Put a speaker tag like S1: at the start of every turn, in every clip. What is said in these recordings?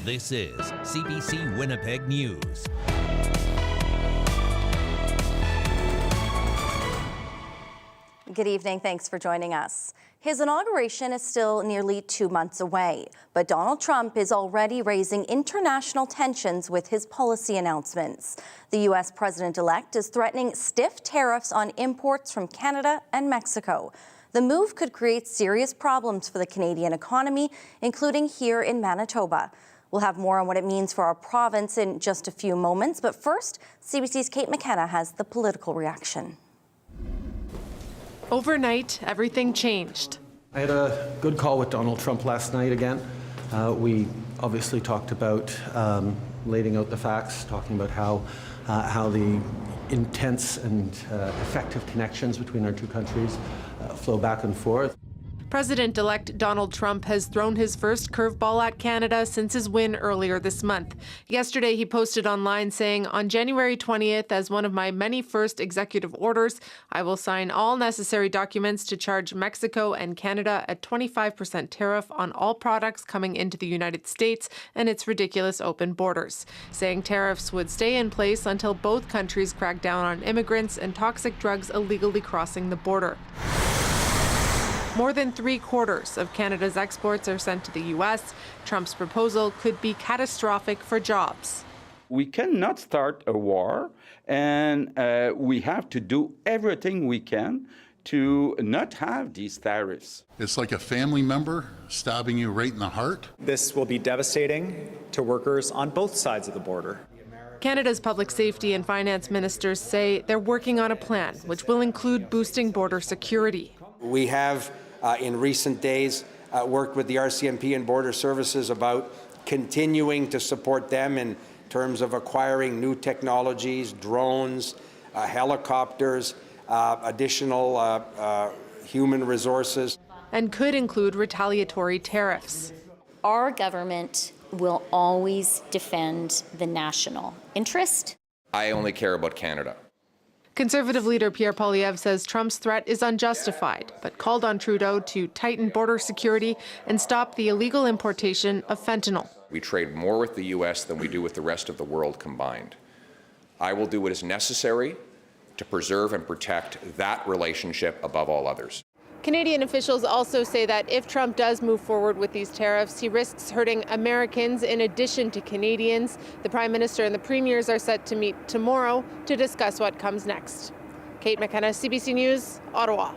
S1: This is CBC Winnipeg News.
S2: Good evening. Thanks for joining us. His inauguration is still nearly 2 months away, but Donald Trump is already raising international tensions with his policy announcements. The U.S. president-elect is threatening stiff tariffs on imports from Canada and Mexico. The move could create serious problems for the Canadian economy, including here in Manitoba. We'll have more on what it means for our province in just a few moments, but first, CBC's Kate McKenna has the political reaction.
S3: Overnight, everything changed.
S4: I had a good call with Donald Trump last night again. We obviously talked about laying out the facts, talking about how the intense and effective connections between our two countries flow back and forth.
S3: President-elect Donald Trump has thrown his first curveball at Canada since his win earlier this month. Yesterday, he posted online saying, "On January 20th, as one of my many first executive orders, I will sign all necessary documents to charge Mexico and Canada a 25% tariff on all products coming into the United States and its ridiculous open borders," saying tariffs would stay in place until both countries crack down on immigrants and toxic drugs illegally crossing the border. More than 3/4 of Canada's exports are sent to the U.S. Trump's proposal could be catastrophic for jobs.
S5: We cannot start a war, and we have to do everything we can to not have these tariffs.
S6: It's like a family member stabbing you right in the heart.
S7: This will be devastating to workers on both sides of the border.
S3: Canada's public safety and finance ministers say they're working on a plan which will include boosting border security.
S8: We have, in recent days, worked with the RCMP and Border Services about continuing to support them in terms of acquiring new technologies, drones, helicopters, additional human resources.
S3: And could include retaliatory tariffs.
S9: Our government will always defend the national interest.
S10: I only care about Canada.
S3: Conservative leader Pierre Poilievre says Trump's threat is unjustified, but called on Trudeau to tighten border security and stop the illegal importation of fentanyl.
S10: We trade more with the U.S. than we do with the rest of the world combined. I will do what is necessary to preserve and protect that relationship above all others.
S3: Canadian officials also say that if Trump does move forward with these tariffs, he risks hurting Americans in addition to Canadians. The Prime Minister and the Premiers are set to meet tomorrow to discuss what comes next. Kate McKenna, CBC News, Ottawa.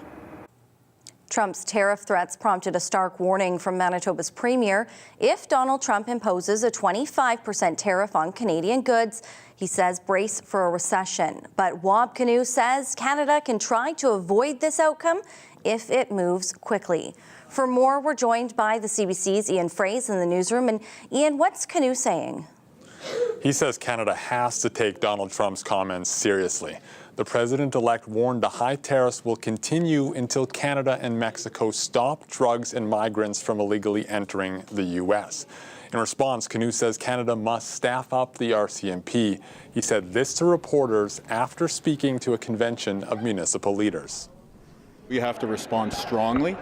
S2: Trump's tariff threats prompted a stark warning from Manitoba's Premier. If Donald Trump imposes a 25% tariff on Canadian goods, he says brace for a recession. But Wab Kinew says Canada can try to avoid this outcome if it moves quickly. For more, we're joined by the CBC's Ian Fraze in the newsroom. And Ian, what's Kinew saying?
S11: He says Canada has to take Donald Trump's comments seriously. The president-elect warned the high tariffs will continue until Canada and Mexico stop drugs and migrants from illegally entering the U.S. In response, Kinew says Canada must staff up the RCMP. He said this to reporters after speaking to a convention of municipal leaders.
S12: We have to respond strongly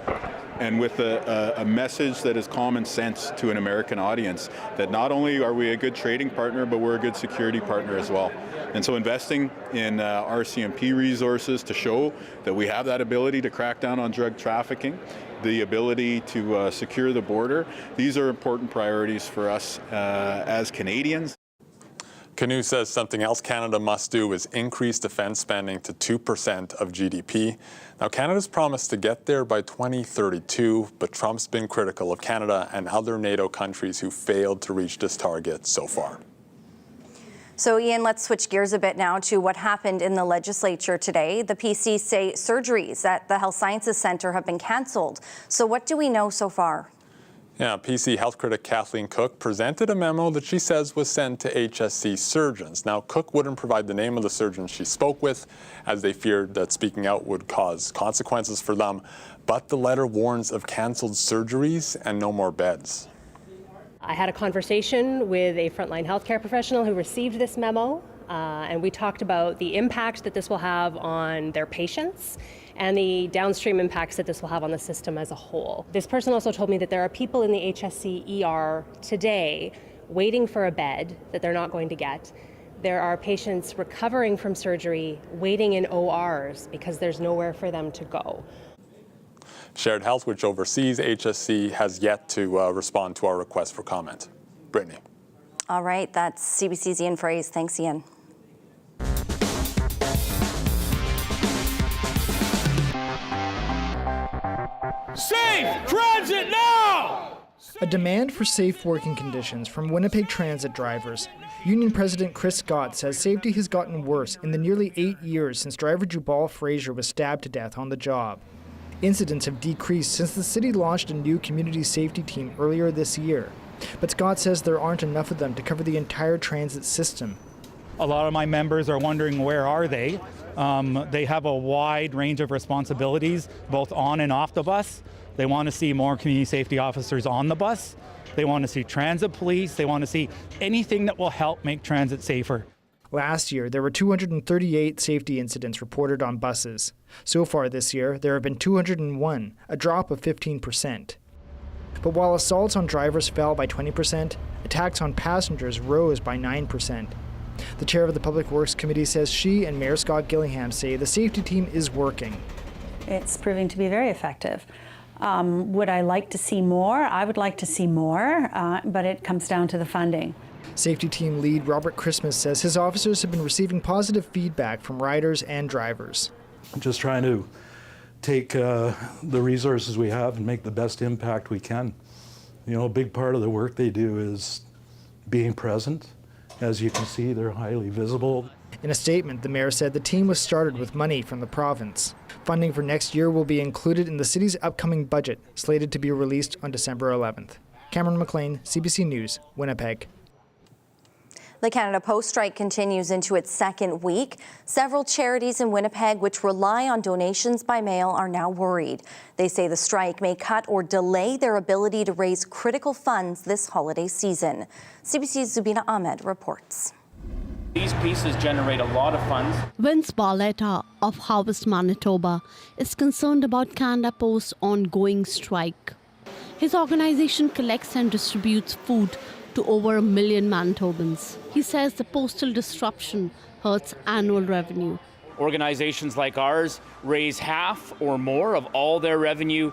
S12: and with a message that is common sense to an American audience, that not only are we a good trading partner, but we're a good security partner as well. And so investing in RCMP resources to show that we have that ability to crack down on drug trafficking, the ability to secure the border, these are important priorities for us as Canadians.
S11: Kinew says something else Canada must do is increase defense spending to 2% of GDP. Now, Canada's promised to get there by 2032, but Trump's been critical of Canada and other NATO countries who failed to reach this target so far.
S2: So, Ian, let's switch gears a bit now to what happened in the legislature today. The PC say surgeries at the Health Sciences Centre have been cancelled. So what do we know so far?
S11: Yeah, PC health critic Kathleen Cook presented a memo that she says was sent to HSC surgeons. Now, Cook wouldn't provide the name of the surgeon she spoke with, as they feared that speaking out would cause consequences for them. But the letter warns of cancelled surgeries and no more beds.
S13: I had a conversation with a frontline healthcare professional who received this memo, and we talked about the impact that this will have on their patients and the downstream impacts that this will have on the system as a whole. This person also told me that there are people in the HSC ER today waiting for a bed that they're not going to get. There are patients recovering from surgery waiting in ORs because there's nowhere for them to go.
S11: Shared Health, which oversees HSC, has yet to respond to our request for comment. Brittany.
S2: All right, that's CBC's Ian Fraze. Thanks, Ian.
S14: Safe transit now!
S15: A demand for safe working conditions from Winnipeg transit drivers. Union President Chris Scott says safety has gotten worse in the nearly 8 years since driver Jubal Fraser was stabbed to death on the job. Incidents have decreased since the city launched a new community safety team earlier this year. But Scott says there aren't enough of them to cover the entire transit system.
S16: A lot of my members are wondering where are they. They have a wide range of responsibilities, both on and off the bus. They want to see more community safety officers on the bus. They want to see transit police. They want to see anything that will help make transit safer.
S15: Last year, there were 238 safety incidents reported on buses. So far this year, there have been 201, a drop of 15%. But while assaults on drivers fell by 20%, attacks on passengers rose by 9%. The chair of the Public Works Committee says she and Mayor Scott Gillingham say the safety team is working.
S17: It's proving to be very effective. Would I like to see more? I would like to see more, but it comes down to the funding.
S15: Safety team lead Robert Christmas says his officers have been receiving positive feedback from riders and drivers.
S18: Just trying to take the resources we have and make the best impact we can. You know, a big part of the work they do is being present. As you can see, they're highly visible.
S15: In a statement, the mayor said the team was started with money from the province. Funding for next year will be included in the city's upcoming budget, slated to be released on December 11th. Cameron McLean, CBC News, Winnipeg.
S2: The Canada Post strike continues into its second week. Several charities in Winnipeg which rely on donations by mail are now worried. They say the strike may cut or delay their ability to raise critical funds this holiday season. CBC's Zubina Ahmed reports.
S19: These pieces generate a lot of funds.
S20: Vince Barletta of Harvest, Manitoba, is concerned about Canada Post's ongoing strike. His organization collects and distributes food to over 1 million Manitobans. He says the postal disruption hurts annual revenue.
S19: Organizations like ours raise half or more of all their revenue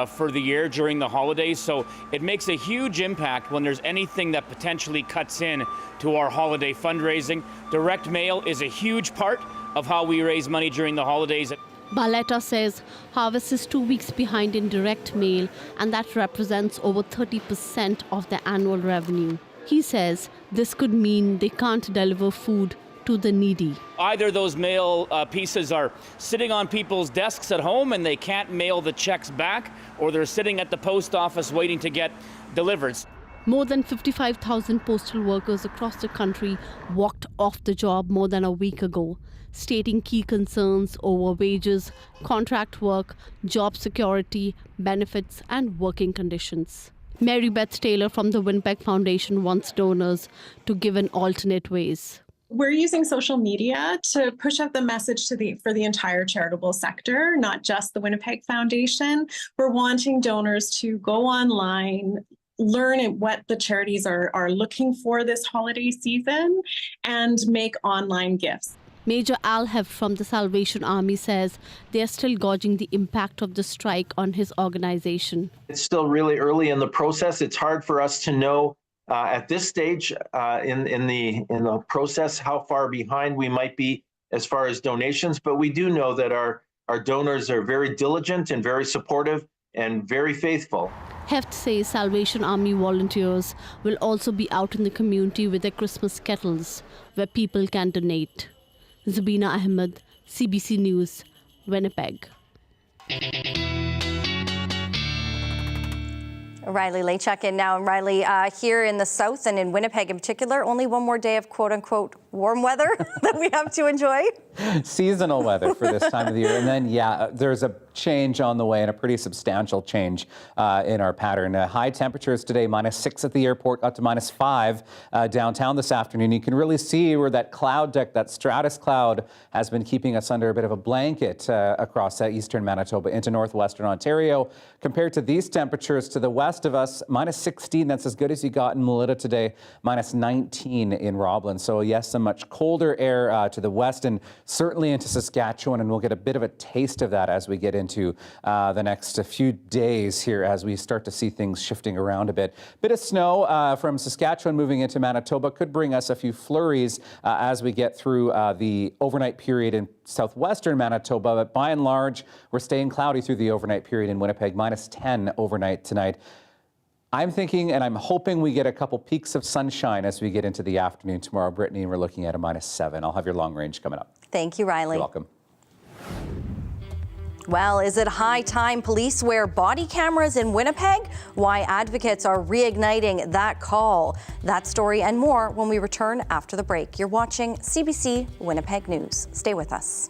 S19: for the year during the holidays, so it makes a huge impact when there's anything that potentially cuts in to our holiday fundraising. Direct mail is a huge part of how we raise money during the holidays.
S20: Barletta says Harvest is 2 weeks behind in direct mail, and that represents over 30% of their annual revenue. He says this could mean they can't deliver food to the needy.
S19: Either those mail pieces are sitting on people's desks at home and they can't mail the checks back, or they're sitting at the post office waiting to get delivered.
S20: More than 55,000 postal workers across the country walked off the job more than a week ago, stating key concerns over wages, contract work, job security, benefits, and working conditions. Mary Beth Taylor from the Winnipeg Foundation wants donors to give in alternate ways.
S21: We're using social media to push out the message for the entire charitable sector, not just the Winnipeg Foundation. We're wanting donors to go online, learn what the charities are looking for this holiday season, and make online gifts.
S20: Major Al Heft from the Salvation Army says they are still gauging the impact of the strike on his organization.
S22: It's still really early in the process. It's hard for us to know at this stage in the process how far behind we might be as far as donations, but we do know that our donors are very diligent and very supportive and very faithful.
S20: Heft says Salvation Army volunteers will also be out in the community with their Christmas kettles where people can donate. Zubina Ahmed, CBC News, Winnipeg.
S2: Riley Lachuk in now. And Riley, here in the south and in Winnipeg in particular, only one more day of quote-unquote warm weather that we have to enjoy?
S1: Seasonal weather for this time of the year. And then, yeah, there's a change on the way, and a pretty substantial change in our pattern. High temperatures today, -6 at the airport, up to -5 downtown this afternoon. You can really see where that cloud deck, that stratus cloud, has been keeping us under a bit of a blanket across eastern Manitoba into northwestern Ontario. Compared to these temperatures to the west of us, -16, that's as good as you got in Melita today, -19 in Roblin. So yes, some much colder air to the west and certainly into Saskatchewan, and we'll get a bit of a taste of that as we get into the next few days here as we start to see things shifting around a bit. Bit of snow from Saskatchewan moving into Manitoba could bring us a few flurries as we get through the overnight period in southwestern Manitoba, but by and large, we're staying cloudy through the overnight period in Winnipeg, -10 overnight tonight. I'm thinking and I'm hoping we get a couple peaks of sunshine as we get into the afternoon tomorrow, Brittany, and we're looking at a -7. I'll have your long range coming up.
S2: Thank you, Riley.
S1: You're welcome.
S2: Well, is it high time police wear body cameras in Winnipeg? Why advocates are reigniting that call. That story and more when we return after the break. You're watching CBC Winnipeg News. Stay with us.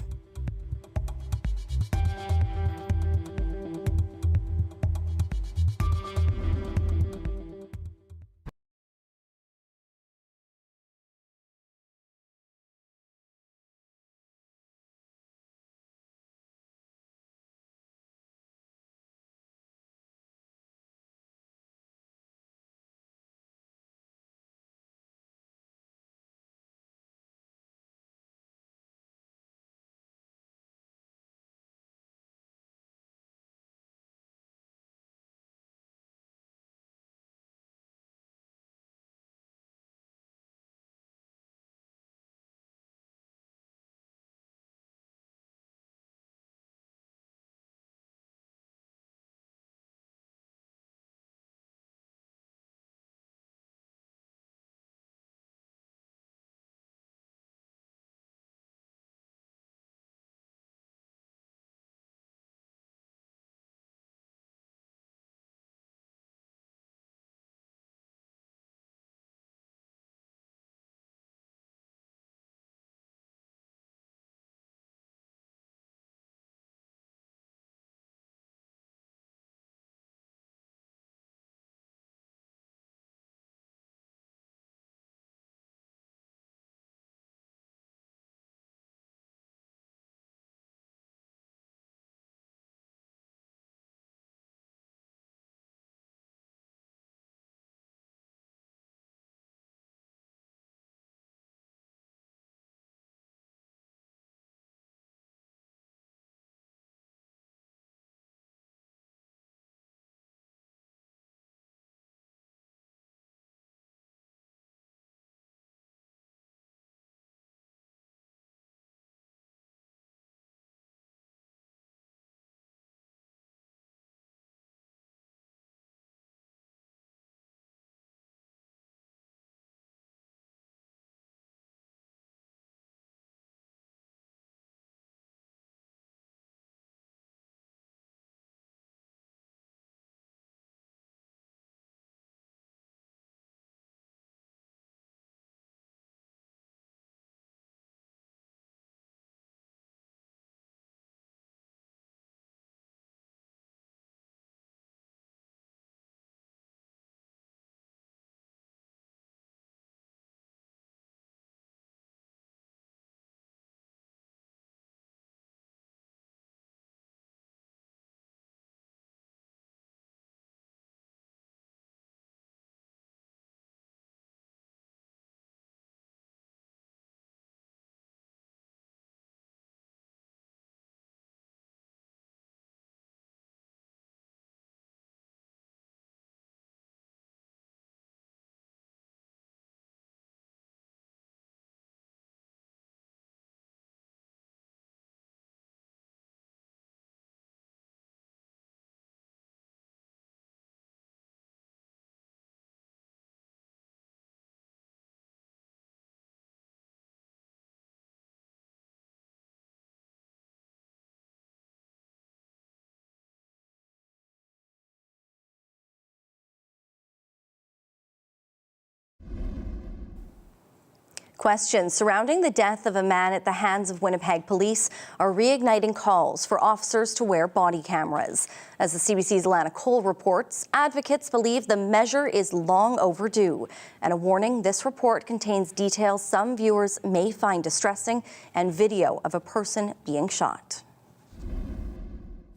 S2: Questions surrounding the death of a man at the hands of Winnipeg police are reigniting calls for officers to wear body cameras. As the CBC's Alana Cole reports, advocates believe the measure is long overdue. And a warning, this report contains details some viewers may find distressing and video of a person being shot.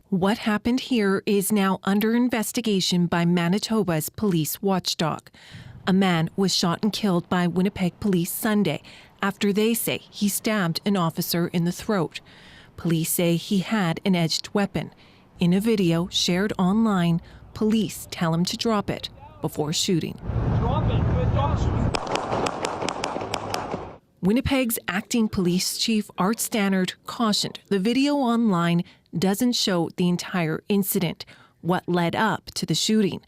S4: What happened here is now under investigation by Manitoba's police watchdog. A man was shot and killed by Winnipeg police Sunday after they say he stabbed an officer in the throat. Police say he had an edged weapon. In a video shared online, police tell him to drop it before shooting. Winnipeg's acting police chief Art Stannard cautioned the video online doesn't show the entire incident, what led up to the shooting.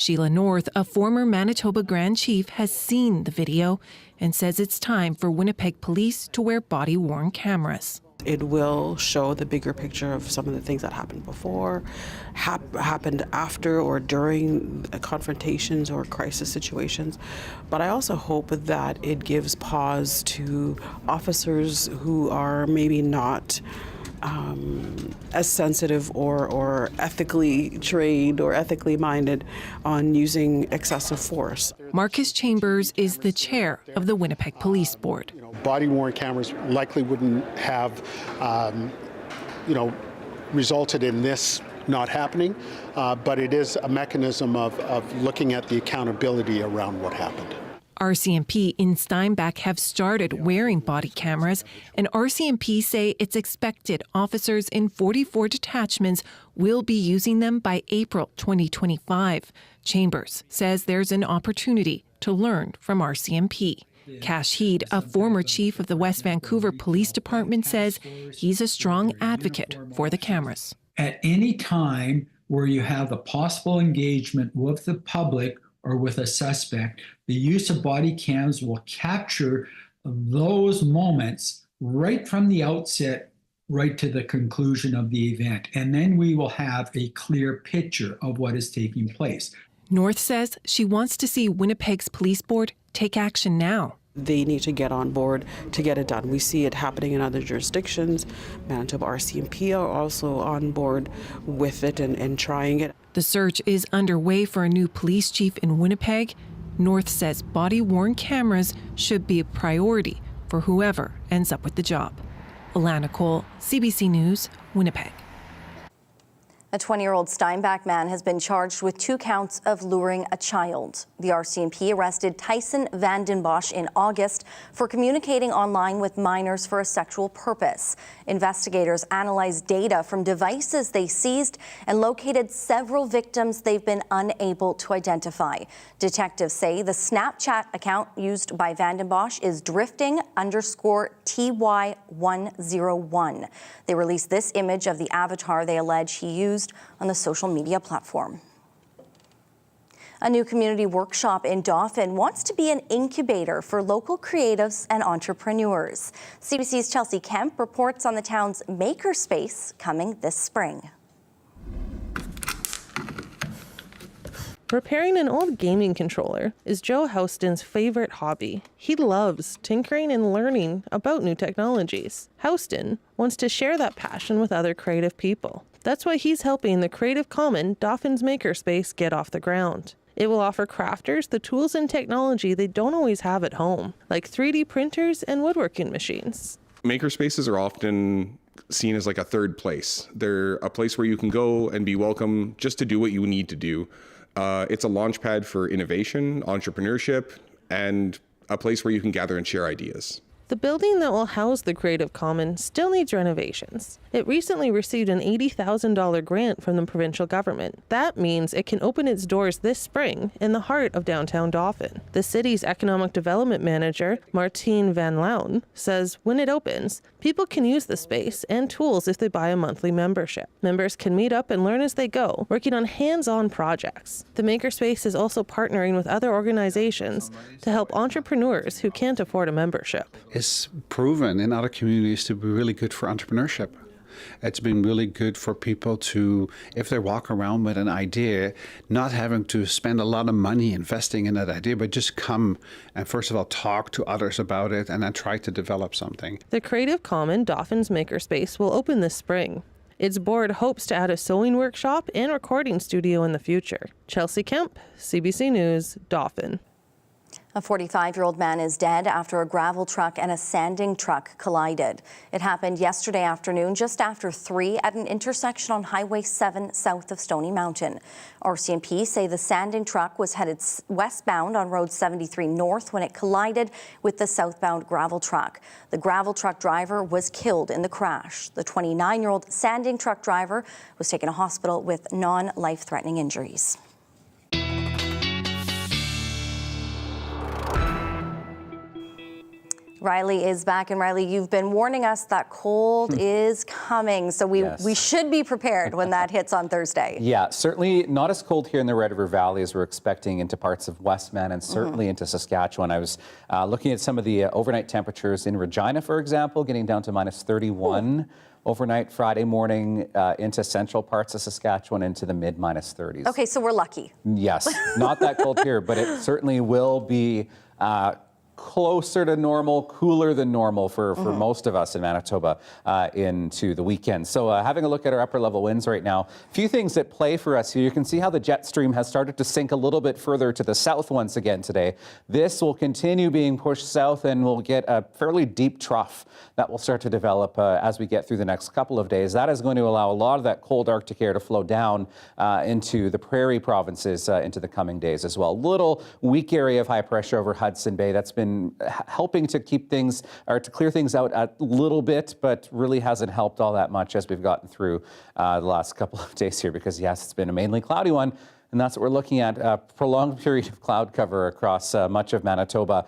S4: Sheila North, a former Manitoba Grand Chief, has seen the video and says it's time for Winnipeg police to wear body-worn cameras.
S5: It will show the bigger picture of some of the things that happened before, happened after or during confrontations or crisis situations. But I also hope that it gives pause to officers who are maybe not as sensitive or ethically trained or ethically minded on using excessive force.
S4: Marcus Chambers is the chair of the Winnipeg Police Board.
S23: Body-worn cameras likely wouldn't have, resulted in this not happening, but it is a mechanism of looking at the accountability around what happened.
S4: RCMP in Steinbach have started wearing body cameras, and RCMP say it's expected officers in 44 detachments will be using them by April 2025. Chambers says there's an opportunity to learn from RCMP. Cash Heed, a former chief of the West Vancouver Police Department, says he's a strong advocate for the cameras.
S24: At any time where you have a possible engagement with the public or with a suspect, the use of body cams will capture those moments right from the outset, right to the conclusion of the event. And then we will have a clear picture of what is taking place.
S4: North says she wants to see Winnipeg's police board take action now.
S5: They need to get on board to get it done. We see it happening in other jurisdictions. Manitoba RCMP are also on board with it and trying it.
S4: The search is underway for a new police chief in Winnipeg. North says body-worn cameras should be a priority for whoever ends up with the job. Alana Cole, CBC News, Winnipeg.
S2: A 20-year-old Steinbach man has been charged with 2 counts of luring a child. The RCMP arrested Tyson van den Bosch in August for communicating online with minors for a sexual purpose. Investigators analyzed data from devices they seized and located several victims they've been unable to identify. Detectives say the Snapchat account used by van den Bosch is drifting_TY101. They released this image of the avatar they allege he used on the social media platform. A new community workshop in Dauphin wants to be an incubator for local creatives and entrepreneurs. CBC's Chelsea Kemp reports on the town's makerspace coming this spring.
S25: Repairing an old gaming controller is Joe Houston's favorite hobby. He loves tinkering and learning about new technologies. Houston wants to share that passion with other creative people. That's why he's helping the Creative Common Dauphin's makerspace get off the ground. It will offer crafters the tools and technology they don't always have at home, like 3D printers and woodworking machines.
S26: Makerspaces are often seen as like a third place. They're a place where you can go and be welcome just to do what you need to do. It's a launch pad for innovation, entrepreneurship, and a place where you can gather and share ideas.
S25: The building that will house the Creative Common still needs renovations. It recently received an $80,000 grant from the provincial government. That means it can open its doors this spring in the heart of downtown Dauphin. The city's economic development manager, Martine Van Loun, says when it opens, people can use the space and tools if they buy a monthly membership. Members can meet up and learn as they go, working on hands-on projects. The Makerspace is also partnering with other organizations to help entrepreneurs who can't afford a membership.
S27: It's proven in other communities to be really good for entrepreneurship.
S3: It's been really good for people to, if they walk around with an idea, not having to spend a lot of money investing in that idea, but just come and first of all talk to others about it and then try to develop something.
S25: The Creative Common Dauphin's makerspace will open this spring. Its board hopes to add a sewing workshop and recording studio in the future. Chelsea Kemp, CBC News, Dauphin.
S2: A 45-year-old man is dead after a gravel truck and a sanding truck collided. It happened yesterday afternoon just after 3 at an intersection on Highway 7 south of Stony Mountain. RCMP say the sanding truck was headed westbound on Road 73 North when it collided with the southbound gravel truck. The gravel truck driver was killed in the crash. The 29-year-old sanding truck driver was taken to hospital with non-life-threatening injuries. Riley is back, and Riley, you've been warning us that cold is coming, so we should be prepared when that hits on Thursday.
S1: Yeah, certainly not as cold here in the Red River Valley as we're expecting into parts of Westman and certainly into Saskatchewan. I was looking at some of the overnight temperatures in Regina, for example, getting down to minus 31 overnight Friday morning into central parts of Saskatchewan into the mid minus 30s.
S2: Okay, so we're lucky.
S1: Yes, not that cold here, but it certainly will be closer to normal, cooler than normal for most of us in Manitoba into the weekend. So having a look at our upper level winds right now, a few things at play for us here. You can see how the jet stream has started to sink a little bit further to the south once again today. This will continue being pushed south and we'll get a fairly deep trough that will start to develop as we get through the next couple of days. That is going to allow a lot of that cold Arctic air to flow down into the prairie provinces into the coming days as well. Little weak area of high pressure over Hudson Bay that's been helping to keep things or to clear things out a little bit, but really hasn't helped all that much as we've gotten through the last couple of days here because, yes, it's been a mainly cloudy one, and that's what we're looking at, a prolonged period of cloud cover across much of Manitoba.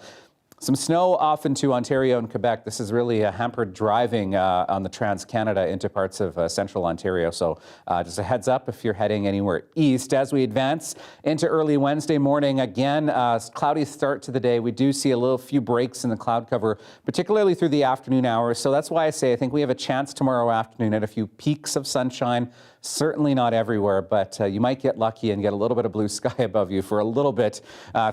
S1: Some snow off into Ontario and Quebec. This is really hampered driving on the Trans-Canada into parts of central Ontario. So just a heads up if you're heading anywhere east. As we advance into early Wednesday morning, again, cloudy start to the day. We do see a few breaks in the cloud cover, particularly through the afternoon hours. So that's why I say I think we have a chance tomorrow afternoon at a few peaks of sunshine. Certainly not everywhere, but you might get lucky and get a little bit of blue sky above you for a little bit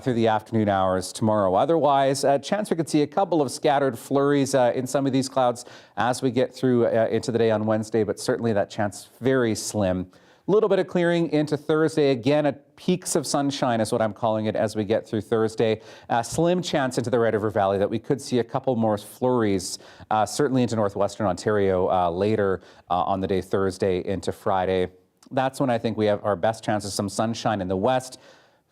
S1: through the afternoon hours tomorrow. Otherwise, a chance we could see a couple of scattered flurries in some of these clouds as we get through into the day on Wednesday, but certainly that chance very slim. A little bit of clearing into Thursday. Again, at peaks of sunshine is what I'm calling it as we get through Thursday. Slim chance into the Red River Valley that we could see a couple more flurries, certainly into northwestern Ontario later on the day Thursday into Friday. That's when I think we have our best chance of some sunshine in the west.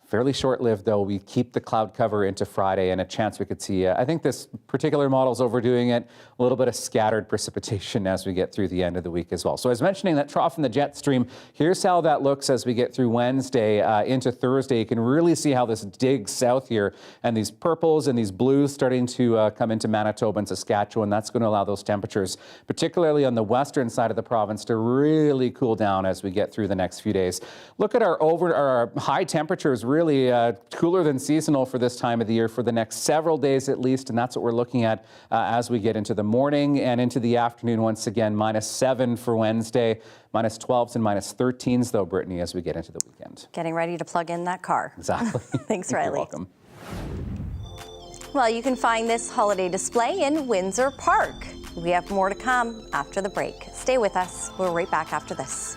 S1: Fairly short-lived, though. We keep the cloud cover into Friday and a chance we could see, I think this particular model's overdoing it, a little bit of scattered precipitation as we get through the end of the week as well. So I was mentioning that trough in the jet stream. Here's how that looks as we get through Wednesday into Thursday. You can really see how this digs south here, and these purples and these blues starting to come into Manitoba and Saskatchewan. That's going to allow those temperatures, particularly on the western side of the province, to really cool down as we get through the next few days. Look at our high temperatures, really cooler than seasonal for this time of the year for the next several days at least, and that's what we're looking at as we get into the morning and into the afternoon. Once again, -7 for Wednesday, -12s and -13s though, Brittany, as we get into the weekend.
S2: Getting ready to plug in that car.
S1: Exactly.
S2: Thanks, Riley.
S1: You're welcome.
S2: Well, you can find this holiday display in Windsor Park. We have more to come after the break. Stay with us. We're right back after this.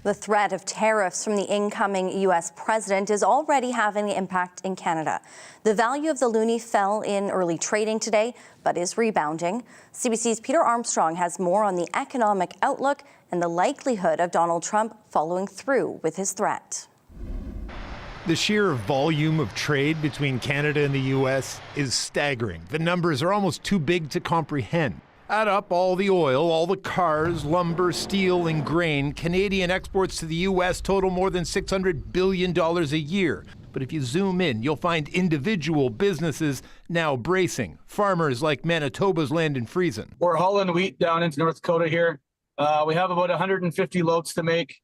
S2: The threat of tariffs from the incoming U.S. president is already having an impact in Canada. The value of the loonie fell in early trading today, but is rebounding. CBC's Peter Armstrong has more on the economic outlook and the likelihood of Donald Trump following through with his threat.
S6: The sheer volume of trade between Canada and the U.S. is staggering. The numbers are almost too big to comprehend. Add up all the oil, all the cars, lumber, steel, and grain. Canadian exports to the U.S. total more than $600 billion a year. But if you zoom in, you'll find individual businesses now bracing. Farmers like Manitoba's Landon Friesen.
S7: We're hauling wheat down into North Dakota here. We have about 150 loads to make.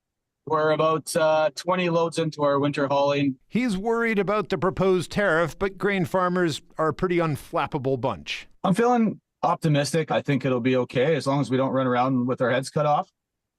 S7: We're about 20 loads into our winter hauling.
S6: He's worried about the proposed tariff, but grain farmers are a pretty unflappable bunch.
S7: I'm feeling optimistic. I think it'll be okay as long as we don't run around with our heads cut off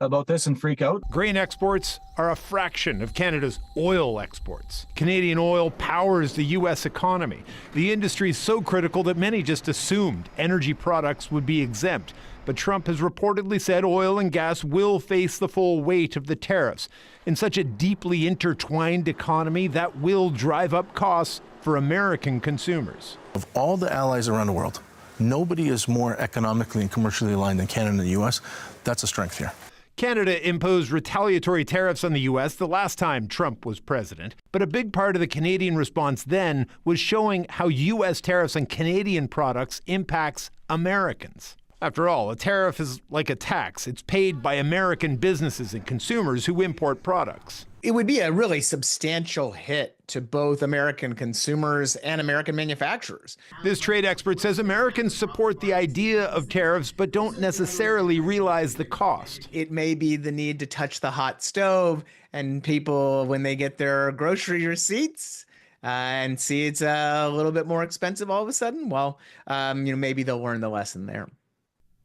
S7: about this and freak out.
S6: Grain exports are a fraction of Canada's oil exports. Canadian oil powers the U.S. economy. The industry is so critical that many just assumed energy products would be exempt. But Trump has reportedly said oil and gas will face the full weight of the tariffs. In such a deeply intertwined economy, that will drive up costs for American consumers.
S8: Of all the allies around the world, nobody is more economically and commercially aligned than Canada and the U.S. That's a strength here.
S6: Canada imposed retaliatory tariffs on the U.S. the last time Trump was president. But a big part of the Canadian response then was showing how U.S. tariffs on Canadian products impacts Americans. After all, a tariff is like a tax. It's paid by American businesses and consumers who import products.
S9: It would be a really substantial hit to both American consumers and American manufacturers.
S6: This trade expert says Americans support the idea of tariffs, but don't necessarily realize the cost.
S9: It may be the need to touch the hot stove, and people, when they get their grocery receipts, and see it's a little bit more expensive all of a sudden, well, maybe they'll learn the lesson there.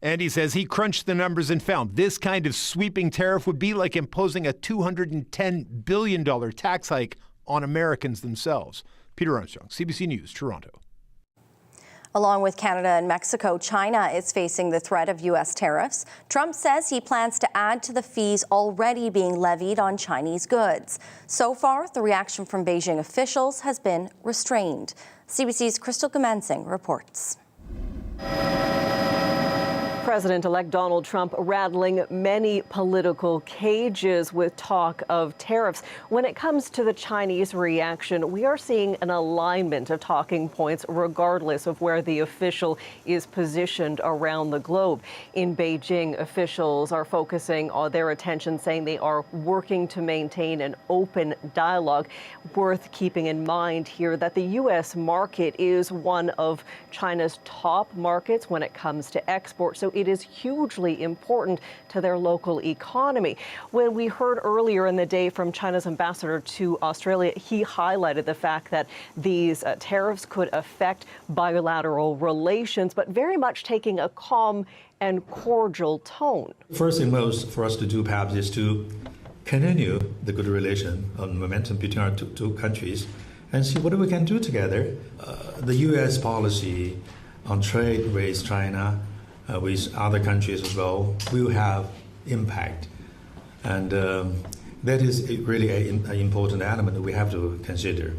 S6: And he says he crunched the numbers and found this kind of sweeping tariff would be like imposing a $210 billion tax hike on Americans themselves. Peter Armstrong, CBC News, Toronto.
S2: Along with Canada and Mexico, China is facing the threat of U.S. tariffs. Trump says he plans to add to the fees already being levied on Chinese goods. So far, the reaction from Beijing officials has been restrained. CBC's Crystal Gamansing reports.
S10: President-elect Donald Trump rattling many political cages with talk of tariffs. When it comes to the Chinese reaction, we are seeing an alignment of talking points regardless of where the official is positioned around the globe. In Beijing, officials are focusing on their attention, saying they are working to maintain an open dialogue. Worth keeping in mind here that the U.S. market is one of China's top markets when it comes to export. So it is hugely important to their local economy. When we heard earlier in the day from China's ambassador to Australia, he highlighted the fact that these tariffs could affect bilateral relations, but very much taking a calm and cordial tone.
S12: First thing most for us to do perhaps is to continue the good relation and momentum between our two countries and see what we can do together. The U.S. policy on trade with China, with other countries as well, will have impact. And that is really an important element that we have to consider.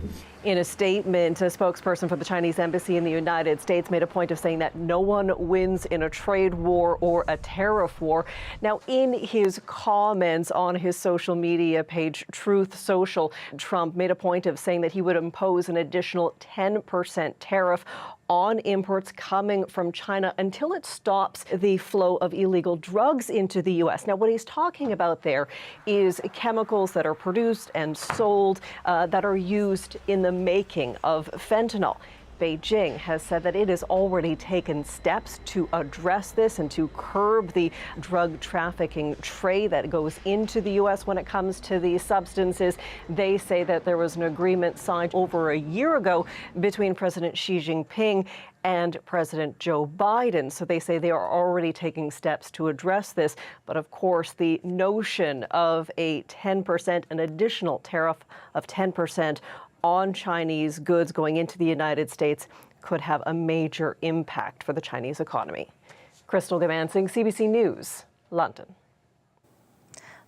S10: In a statement, a spokesperson for the Chinese embassy in the United States made a point of saying that no one wins in a trade war or a tariff war. Now, in his comments on his social media page, Truth Social, Trump made a point of saying that he would impose an additional 10% tariff on imports coming from China until it stops the flow of illegal drugs into the U.S. Now, what he's talking about there is chemicals that are produced and sold that are used in the making of fentanyl. Beijing has said that it has already taken steps to address this and to curb the drug trafficking trade that goes into the U.S. when it comes to these substances. They say that there was an agreement signed over a year ago between President Xi Jinping and President Joe Biden. So they say they are already taking steps to address this. But of course, the notion of a 10%, an additional tariff of 10% on Chinese goods going into the United States could have a major impact for the Chinese economy. Crystal Gamansing, CBC News, London.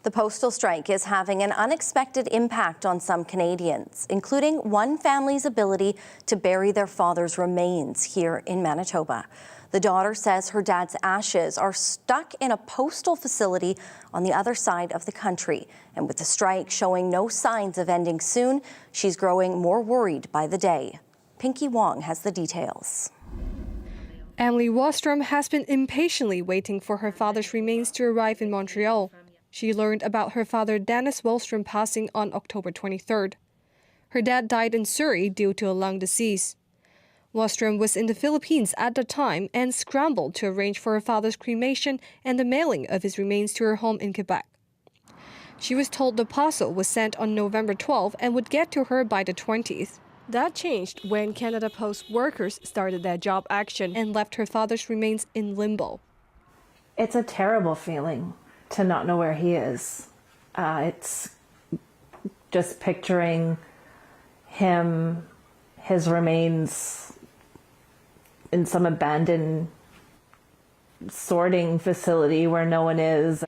S2: The postal strike is having an unexpected impact on some Canadians, including one family's ability to bury their father's remains here in Manitoba. The daughter says her dad's ashes are stuck in a postal facility on the other side of the country. And with the strike showing no signs of ending soon, she's growing more worried by the day. Pinky Wong has the details.
S11: Emily Wallstrom has been impatiently waiting for her father's remains to arrive in Montreal. She learned about her father Dennis Wallstrom passing on October 23rd. Her dad died in Surrey due to a lung disease. Wallstrom was in the Philippines at the time and scrambled to arrange for her father's cremation and the mailing of his remains to her home in Quebec. She was told the Postal was sent on November 12th and would get to her by the 20th. That changed when Canada Post workers started their job action and left her father's remains in limbo.
S13: It's a terrible feeling to not know where he is. It's just picturing him, his remains in some abandoned sorting facility where no one is.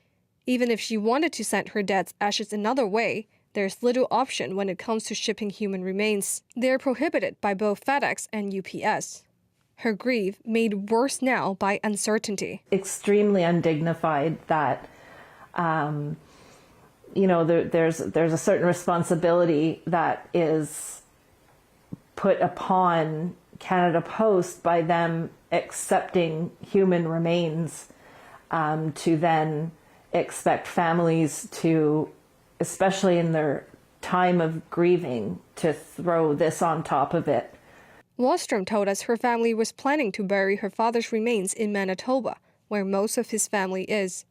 S11: Even if she wanted to send her dad's ashes another way, there's little option when it comes to shipping human remains. They're prohibited by both FedEx and UPS. Her grief made worse now by uncertainty.
S13: Extremely undignified that there's a certain responsibility that is put upon Canada Post by them accepting human remains to then expect families to, especially in their time of grieving, to throw this on top of it.
S11: Wallstrom told us her family was planning to bury her father's remains in Manitoba, where most of his family is.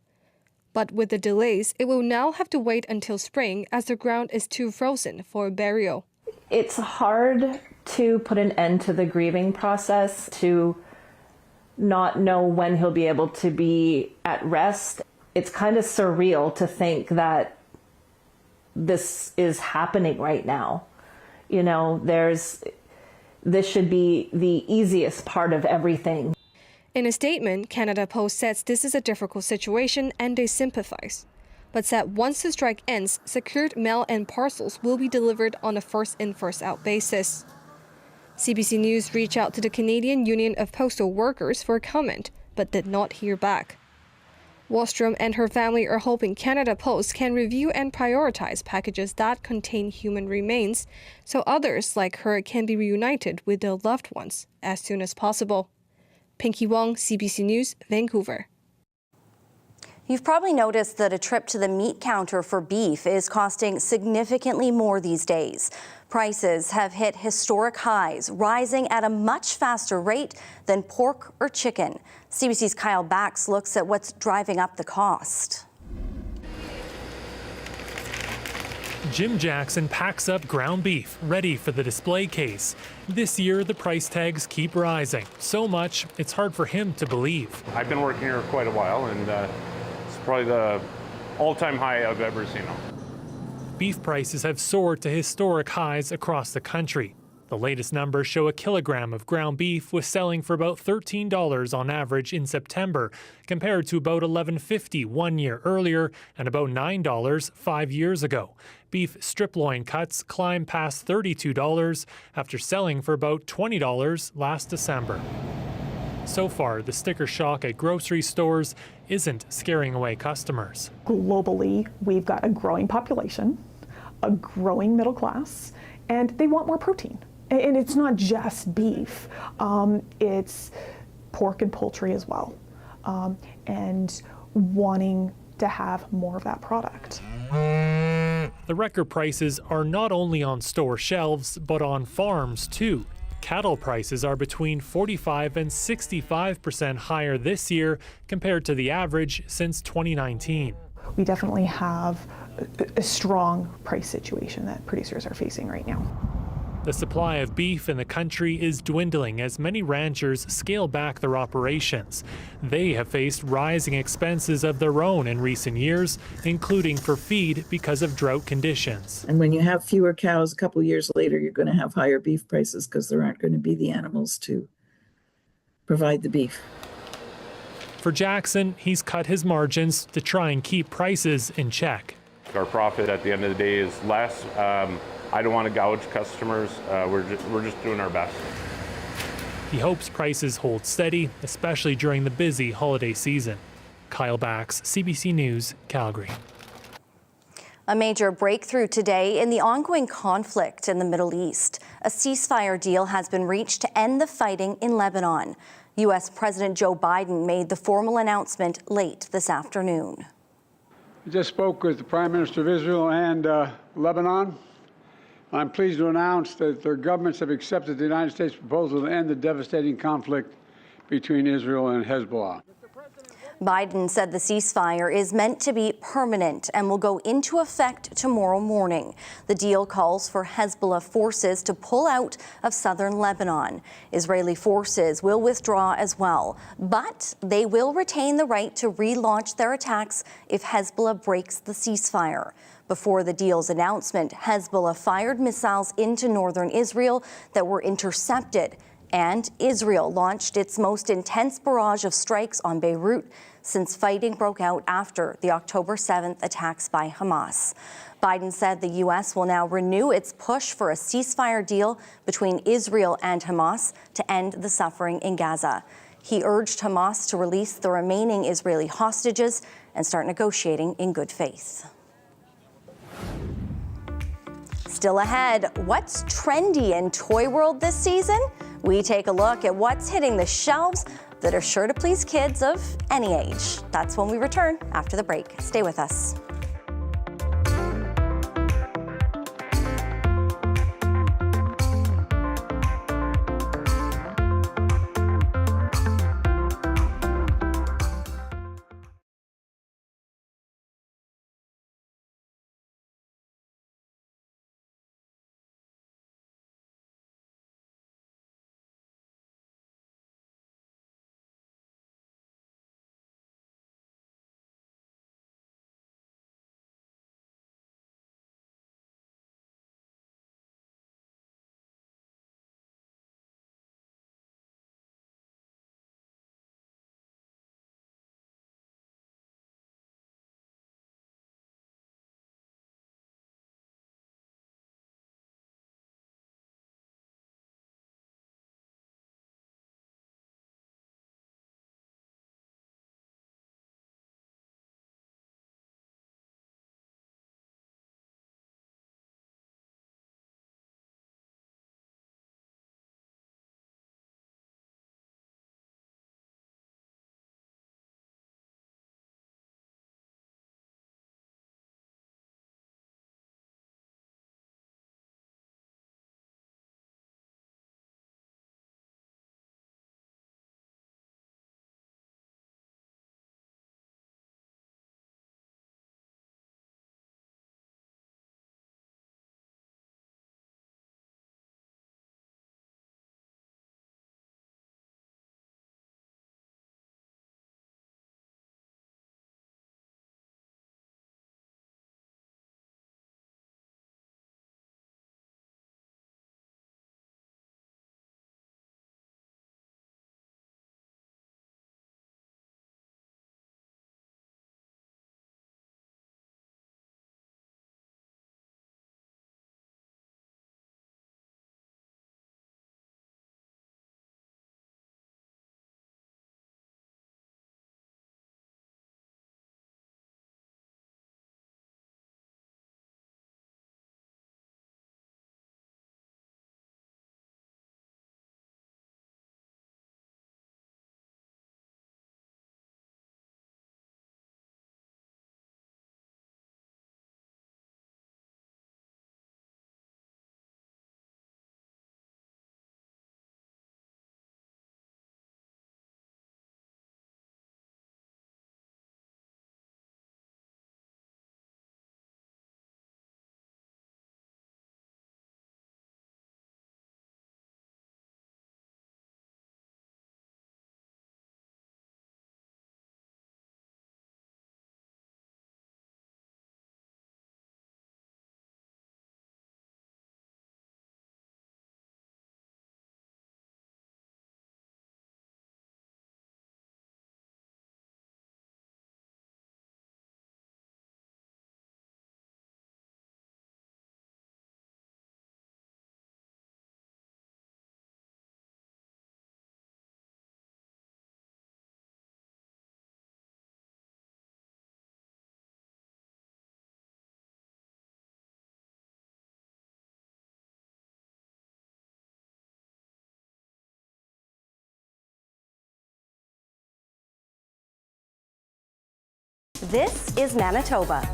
S11: But with the delays, it will now have to wait until spring as the ground is too frozen for a burial.
S13: It's hard to put an end to the grieving process, to not know when he'll be able to be at rest. It's kind of surreal to think that this is happening right now. This should be the easiest part of everything.
S11: In a statement, Canada Post says this is a difficult situation and they sympathize, but said once the strike ends, secured mail and parcels will be delivered on a first-in, first-out basis. CBC News reached out to the Canadian Union of Postal Workers for a comment, but did not hear back. Wallstrom and her family are hoping Canada Post can review and prioritize packages that contain human remains so others like her can be reunited with their loved ones as soon as possible. Pinky Wong, CBC News, Vancouver.
S2: You've probably noticed that a trip to the meat counter for beef is costing significantly more these days. Prices have hit historic highs, rising at a much faster rate than pork or chicken. CBC's Kyle Bax looks at what's driving up the cost.
S14: Jim Jackson packs up ground beef, ready for the display case. This year, the price tags keep rising, so much it's hard for him to believe.
S16: I've been working here quite a while, and it's probably the all-time high I've ever seen them.
S14: Beef prices have soared to historic highs across the country. The latest numbers show a kilogram of ground beef was selling for about $13 on average in September, compared to about $11.50 1 year earlier and about $9 5 years ago. Beef strip loin cuts climbed past $32 after selling for about $20 last December. So far, the sticker shock at grocery stores isn't scaring away customers.
S17: Globally, we've got a growing population, a growing middle class, and they want more protein. And it's not just beef, it's pork and poultry as well, and wanting to have more of that product.
S14: The record prices are not only on store shelves, but on farms too. Cattle prices are between 45% and 65% higher this year compared to the average since 2019.
S17: We definitely have a strong price situation that producers are facing right now.
S14: The supply of beef in the country is dwindling as many ranchers scale back their operations. They have faced rising expenses of their own in recent years, including for feed because of drought conditions.
S18: And when you have fewer cows a couple years later, you're going to have higher beef prices because there aren't going to be the animals to provide the beef.
S14: For Jackson, he's cut his margins to try and keep prices in check.
S16: Our profit at the end of the day is less. I don't want to gouge customers. We're just doing our best.
S14: He hopes prices hold steady, especially during the busy holiday season. Kyle Bax, CBC News, Calgary.
S2: A major breakthrough today in the ongoing conflict in the Middle East. A ceasefire deal has been reached to end the fighting in Lebanon. U.S. President Joe Biden made the formal announcement late this afternoon.
S15: I just spoke with the Prime Minister of Israel and Lebanon. I'm pleased to announce that their governments have accepted the United States proposal to end the devastating conflict between Israel and Hezbollah.
S2: Biden said the ceasefire is meant to be permanent and will go into effect tomorrow morning. The deal calls for Hezbollah forces to pull out of southern Lebanon. Israeli forces will withdraw as well, but they will retain the right to relaunch their attacks if Hezbollah breaks the ceasefire. Before the deal's announcement, Hezbollah fired missiles into northern Israel that were intercepted, and Israel launched its most intense barrage of strikes on Beirut since fighting broke out after the October 7th attacks by Hamas. Biden said the U.S. will now renew its push for a ceasefire deal between Israel and Hamas to end the suffering in Gaza. He urged Hamas to release the remaining Israeli hostages and start negotiating in good faith. Still ahead, what's trendy in Toy World this season? We take a look at what's hitting the shelves that are sure to please kids of any age. That's when we return after the break. Stay with us.
S19: This is Manitoba.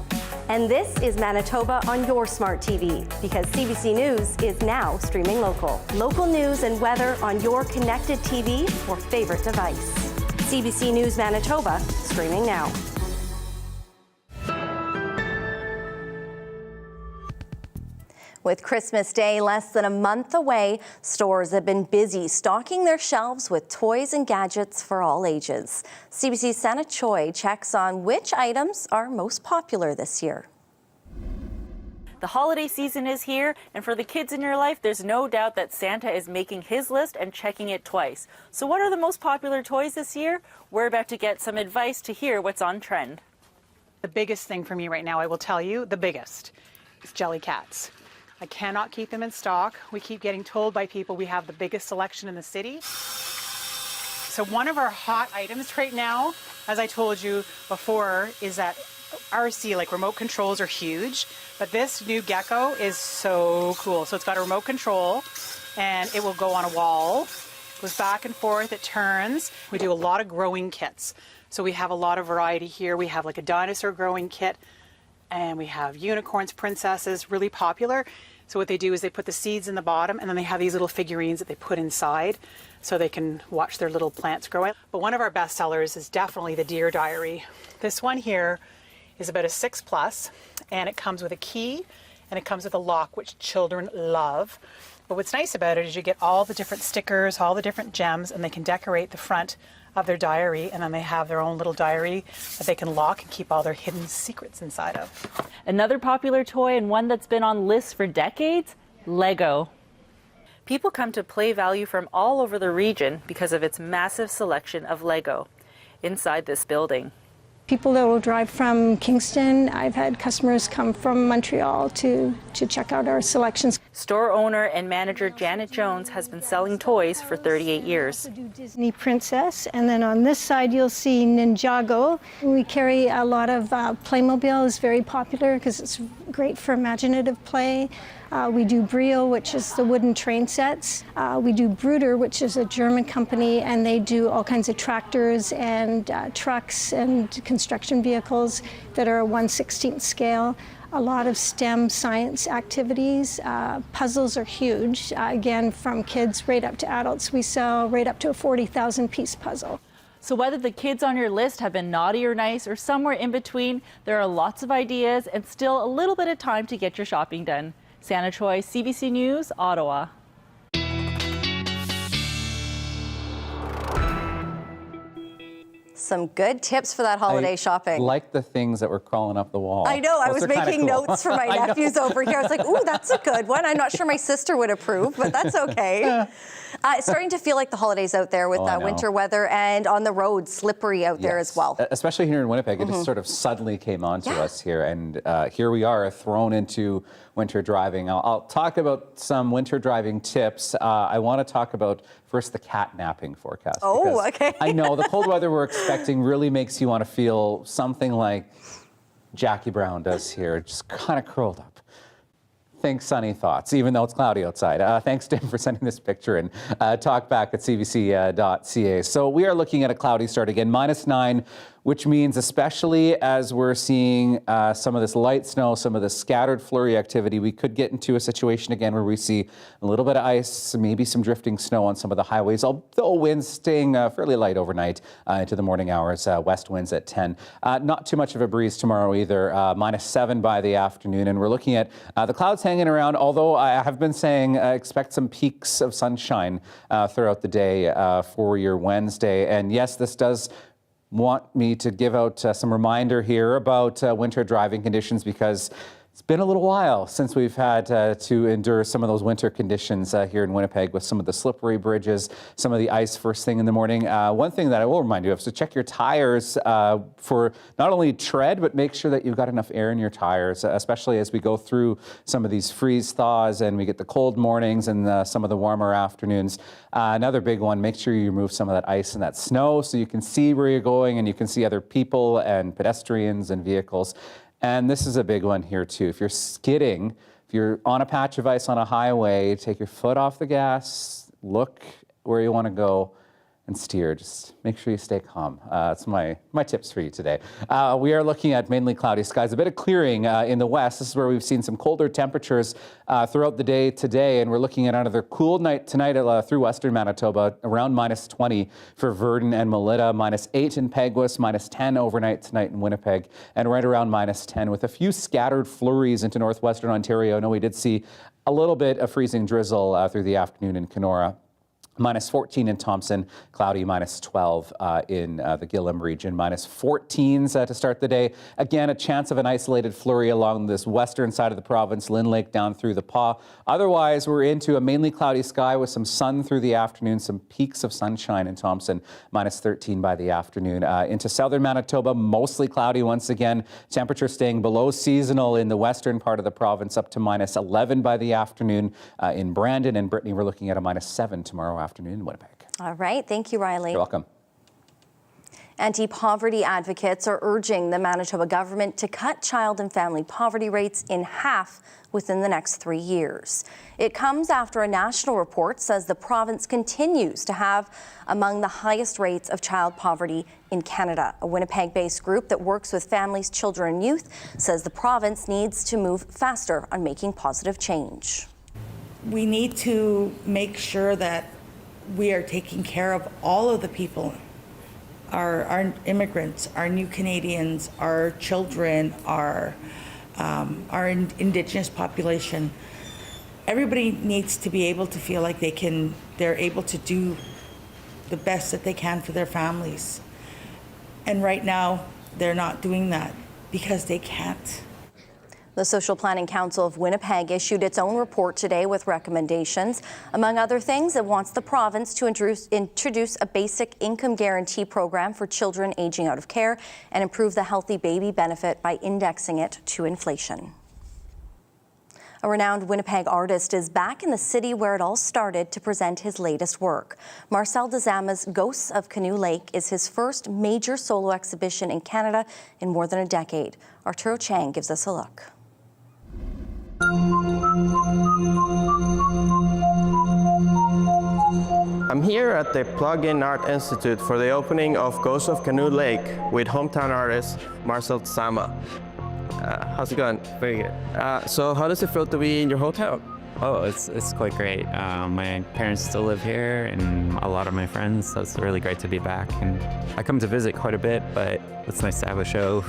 S19: And this is Manitoba on your smart TV, because CBC News is now streaming local. Local news and weather on your connected TV or favorite device. CBC News Manitoba, streaming now.
S2: With Christmas Day less than a month away, stores have been busy stocking their shelves with toys and gadgets for all ages. CBC's Sana Choi checks on which items are most popular this year.
S20: The holiday season is here, and for the kids in your life, there's no doubt that Santa is making his list and checking it twice. So what are the most popular toys this year? We're about to get some advice to hear what's on trend.
S21: The biggest thing for me right now, I will tell you, the biggest, is jelly cats. I cannot keep them in stock. We keep getting told by people we have the biggest selection in the city. So one of our hot items right now, as I told you before, is that RC, like remote controls, are huge, but this new gecko is so cool. So it's got a remote control and it will go on a wall, goes back and forth, it turns. We do a lot of growing kits. So we have a lot of variety here. We have like a dinosaur growing kit, and we have unicorns, princesses, really popular. So what they do is they put the seeds in the bottom, and then they have these little figurines that they put inside so they can watch their little plants grow. But one of our best sellers is definitely the Deer Diary. This one here is about a 6+, and it comes with a key and it comes with a lock, which children love. But what's nice about it is you get all the different stickers, all the different gems, and they can decorate the front of their diary, and then they have their own little diary that they can lock and keep all their hidden secrets inside of.
S20: Another popular toy, and one that's been on lists for decades, Lego. People come to Play Value from all over the region because of its massive selection of Lego inside this building.
S22: People that will drive from Kingston. I've had customers come from Montreal to check out our selections.
S20: Store owner and manager Janet Jones has been selling toys for 38 years.
S22: Disney Princess, and then on this side you'll see Ninjago. We carry a lot of Playmobil, is very popular because it's great for imaginative play. We do Brio, which is the wooden train sets. We do Bruder, which is a German company, and they do all kinds of tractors and trucks and construction vehicles that are a 1/16 scale. A lot of STEM science activities. Puzzles are huge. Again, from kids right up to adults. We sell right up to a 40,000 piece puzzle.
S20: So whether the kids on your list have been naughty or nice or somewhere in between, there are lots of ideas and still a little bit of time to get your shopping done. Sana Choi, CBC News, Ottawa.
S2: Some good tips for that holiday shopping.
S1: Like the things that were crawling up the wall.
S2: I know. I was making notes for my
S1: I
S2: nephews over here. I was like, ooh, that's a good one. I'm not sure my sister would approve, but that's okay. It's starting to feel like the holidays out there with winter weather, and on the road, slippery out there as well.
S1: Especially here in Winnipeg, it just sort of suddenly came onto us here, and here we are thrown into winter driving. I'll talk about some winter driving tips. I want to talk about first the cat napping forecast.
S2: Oh, okay.
S1: I know the cold weather we're expecting really makes you want to feel something like Jackie Brown does here, just kind of curled up. Think sunny thoughts, even though it's cloudy outside. Thanks, Tim, for sending this picture in. Talk back at cbc.ca. So we are looking at a cloudy start again, -9, which means especially as we're seeing some of this light snow, some of the scattered flurry activity, we could get into a situation again where we see a little bit of ice, maybe some drifting snow on some of the highways, although winds staying fairly light overnight into the morning hours, west winds at 10. Not too much of a breeze tomorrow either, -7 by the afternoon, and we're looking at the clouds hanging around, although I have been saying expect some peaks of sunshine throughout the day for your Wednesday. And yes, this does want me to give out some reminder here about winter driving conditions, because it's been a little while since we've had to endure some of those winter conditions here in Winnipeg with some of the slippery bridges, some of the ice first thing in the morning. One thing that I will remind you of is to check your tires for not only tread, but make sure that you've got enough air in your tires, especially as we go through some of these freeze thaws and we get the cold mornings and some of the warmer afternoons. Another big one, make sure you remove some of that ice and that snow so you can see where you're going and you can see other people and pedestrians and vehicles. And this is a big one here too. If you're skidding, if you're on a patch of ice on a highway, take your foot off the gas, look where you want to go, and steer. Just make sure you stay calm. That's my tips for you today. We are looking at mainly cloudy skies, a bit of clearing in the west. This is where we've seen some colder temperatures throughout the day today, and we're looking at another cool night tonight through western Manitoba, around -20 for Verdun and Melita, -8 in Peguis, -10 overnight tonight in Winnipeg, and right around -10 with a few scattered flurries into northwestern Ontario. I know we did see a little bit of freezing drizzle through the afternoon in Kenora. -14 in Thompson, cloudy, -12 in the Gillam region, -14s to start the day. Again, a chance of an isolated flurry along this western side of the province, Lynn Lake down through the Pas. Otherwise, we're into a mainly cloudy sky with some sun through the afternoon, some peaks of sunshine in Thompson, -13 by the afternoon. Into southern Manitoba, mostly cloudy once again. Temperature staying below seasonal in the western part of the province, up to -11 by the afternoon. In Brandon and Brittany, we're looking at a -7 tomorrow afternoon in Winnipeg.
S2: All right. Thank you, Riley.
S1: You're welcome.
S2: Anti-poverty advocates are urging the Manitoba government to cut child and family poverty rates in half within the next 3 years. It comes after a national report says the province continues to have among the highest rates of child poverty in Canada. A Winnipeg-based group that works with families, children, and youth says the province needs to move faster on making positive change.
S3: We need to make sure that we are taking care of all of the people, our immigrants, our new Canadians, our children, our Indigenous population. Everybody needs to be able to feel like they're able to do the best that they can for their families. And right now, they're not doing that because they can't.
S2: The Social Planning Council of Winnipeg issued its own report today with recommendations. Among other things, it wants the province to introduce a basic income guarantee program for children aging out of care and improve the healthy baby benefit by indexing it to inflation. A renowned Winnipeg artist is back in the city where it all started to present his latest work. Marcel Dezama's Ghosts of Canoe Lake is his first major solo exhibition in Canada in more than a decade. Arturo Chang gives us a look.
S4: I'm here at the Plug-in Art Institute for the opening of Ghosts of Canoe Lake with hometown artist Marcel Dezama. How's it going?
S5: Very good.
S4: So how does it feel to be in your hometown?
S5: Oh, it's quite great. My parents still live here and a lot of my friends, so it's really great to be back. And I come to visit quite a bit, but it's nice to have a show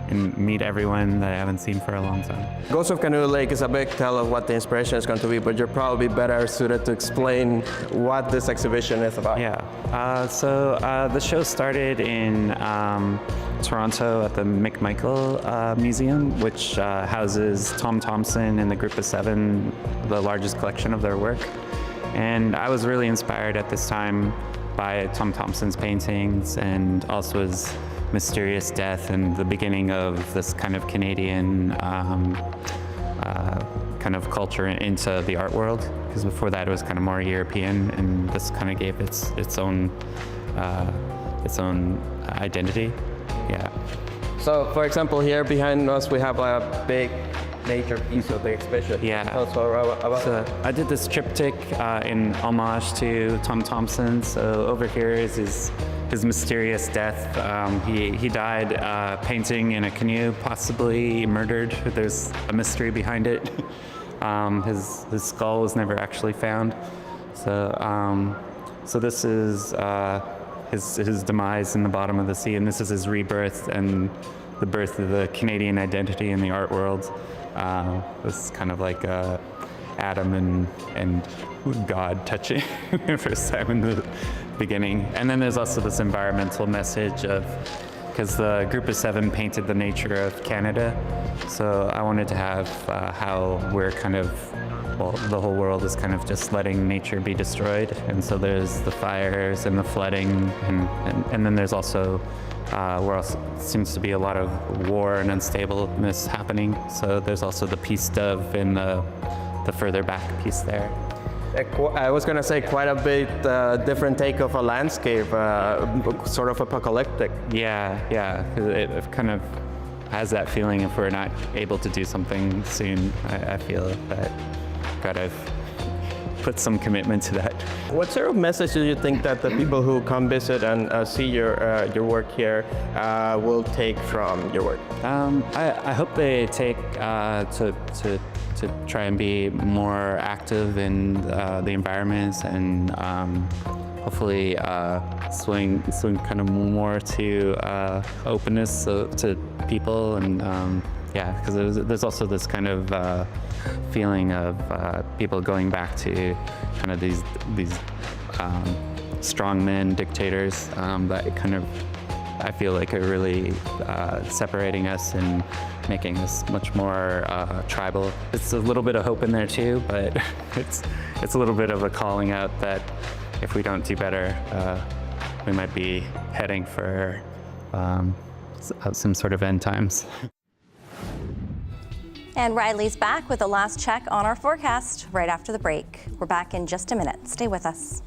S5: and meet everyone that I haven't seen for a long time.
S4: Ghosts of Canoe Lake is a big tell of what the inspiration is going to be, but you're probably better suited to explain what this exhibition is about.
S5: Yeah, so the show started in Toronto at the McMichael Museum, which houses Tom Thompson and the Group of Seven, the largest collection of their work. And I was really inspired at this time by Tom Thompson's paintings and also his mysterious death and the beginning of this kind of Canadian kind of culture into the art world. Because before that it was kind of more European, and this kind of gave its own identity. Yeah.
S4: So, for example, here behind us we have a big nature piece of the exhibition.
S5: Yeah.
S4: About
S5: so I did this triptych in homage to Tom Thompson. So over here is his mysterious death. He died painting in a canoe, possibly murdered. There's a mystery behind it. His skull was never actually found. So this is his demise in the bottom of the sea, and this is his rebirth and the birth of the Canadian identity in the art world. It's kind of like Adam and God touching for the first time in the beginning. And then there's also this environmental message of, because the Group of Seven painted the nature of Canada, so I wanted to have how we're kind of, well, the whole world is kind of just letting nature be destroyed. And so there's the fires and the flooding, and then there's also where else seems to be a lot of war and unstableness happening. So there's also the peace dove in the further back piece there.
S4: I was going to say quite a bit different take of a landscape, sort of apocalyptic.
S5: Yeah. It kind of has that feeling if we're not able to do something soon. I feel that kind of put some commitment to that.
S4: What sort of message do you think that the people who come visit and see your work here will take from your work?
S5: I hope they take to try and be more active in the environment and hopefully swing kind of more to openness to people and yeah, because there's also this kind of feeling of people going back to kind of these strongmen dictators that kind of I feel like are really separating us and making us much more tribal. It's a little bit of hope in there too, but it's a little bit of a calling out that if we don't do better, we might be heading for some sort of end times.
S2: And Riley's back with a last check on our forecast right after the break. We're back in just a minute. Stay with us.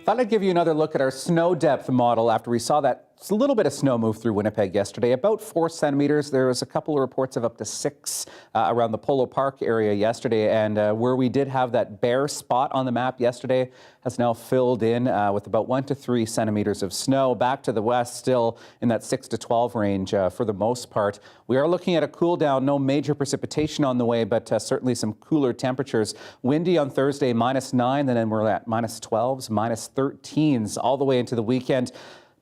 S1: Thought I'd give you another look at our snow depth model after we saw that a little bit of snow moved through Winnipeg yesterday, about 4 centimeters. There was a couple of reports of up to 6 around the Polo Park area yesterday, and where we did have that bare spot on the map yesterday has now filled in with about 1 to 3 centimeters of snow. Back to the west, still in that 6 to 12 range for the most part. We are looking at a cool down, no major precipitation on the way, but certainly some cooler temperatures. Windy on Thursday, -9, and then we're at -12s, -13s all the way into the weekend.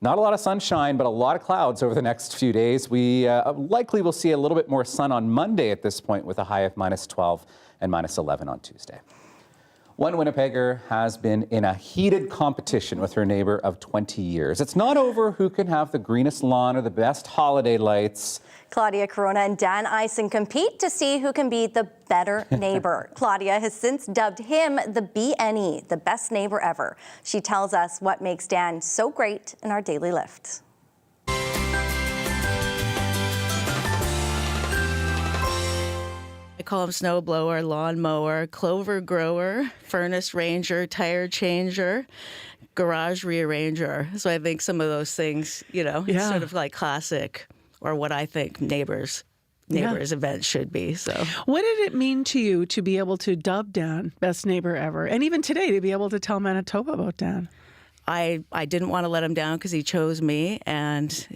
S1: Not a lot of sunshine, but a lot of clouds over the next few days. We likely will see a little bit more sun on Monday at this point, with a high of -12 and -11 on Tuesday. One Winnipegger has been in a heated competition with her neighbor of 20 years. It's not over who can have the greenest lawn or the best holiday lights.
S2: Claudia Corona and Dan Eisen compete to see who can be the better neighbor. Claudia has since dubbed him the BNE, the best neighbor ever. She tells us what makes Dan so great in our Daily Lift.
S7: I call him snow blower, lawn mower, clover grower, furnace ranger, tire changer, garage rearranger. So I think some of those things, it's sort of like classic, or what I think neighbors events should be. So
S8: what did it mean to you to be able to dub Dan best neighbor ever, and even today to be able to tell Manitoba about Dan?
S7: I didn't want to let him down because he chose me, and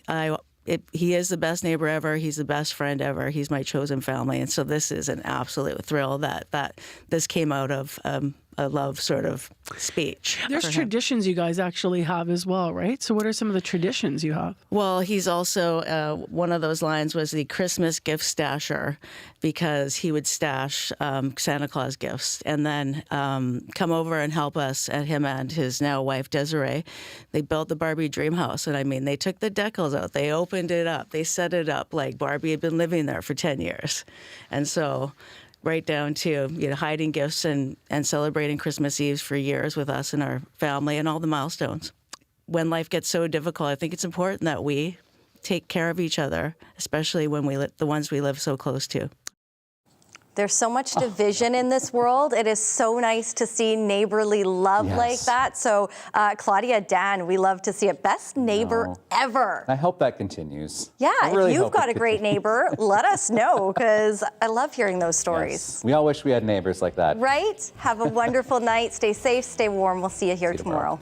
S7: he is the best neighbor ever. He's the best friend ever. He's my chosen family. And so this is an absolute thrill that this came out of a love sort of speech.
S8: There's traditions you guys actually have as well, right? So what are some of the traditions you have?
S7: Well, he's also, one of those lines was the Christmas gift stasher, because he would stash Santa Claus gifts and then come over and help us, and him and his now wife Desiree. They built the Barbie dream house, and I mean, they took the decals out, they opened it up, they set it up like Barbie had been living there for 10 years. And so right down to hiding gifts and celebrating Christmas Eves for years with us and our family and all the milestones. When life gets so difficult, I think it's important that we take care of each other, especially when the ones we live so close to.
S2: There's so much division in this world. It is so nice to see neighborly love like that. So, Claudia, Dan, we love to see it. Best neighbor ever.
S1: I hope that continues.
S2: Yeah,
S1: really
S2: if you've got a great neighbor, let us know, because I love hearing those stories.
S1: Yes. We all wish we had neighbors like that.
S2: Right? Have a wonderful night. Stay safe, stay warm. We'll see you here tomorrow.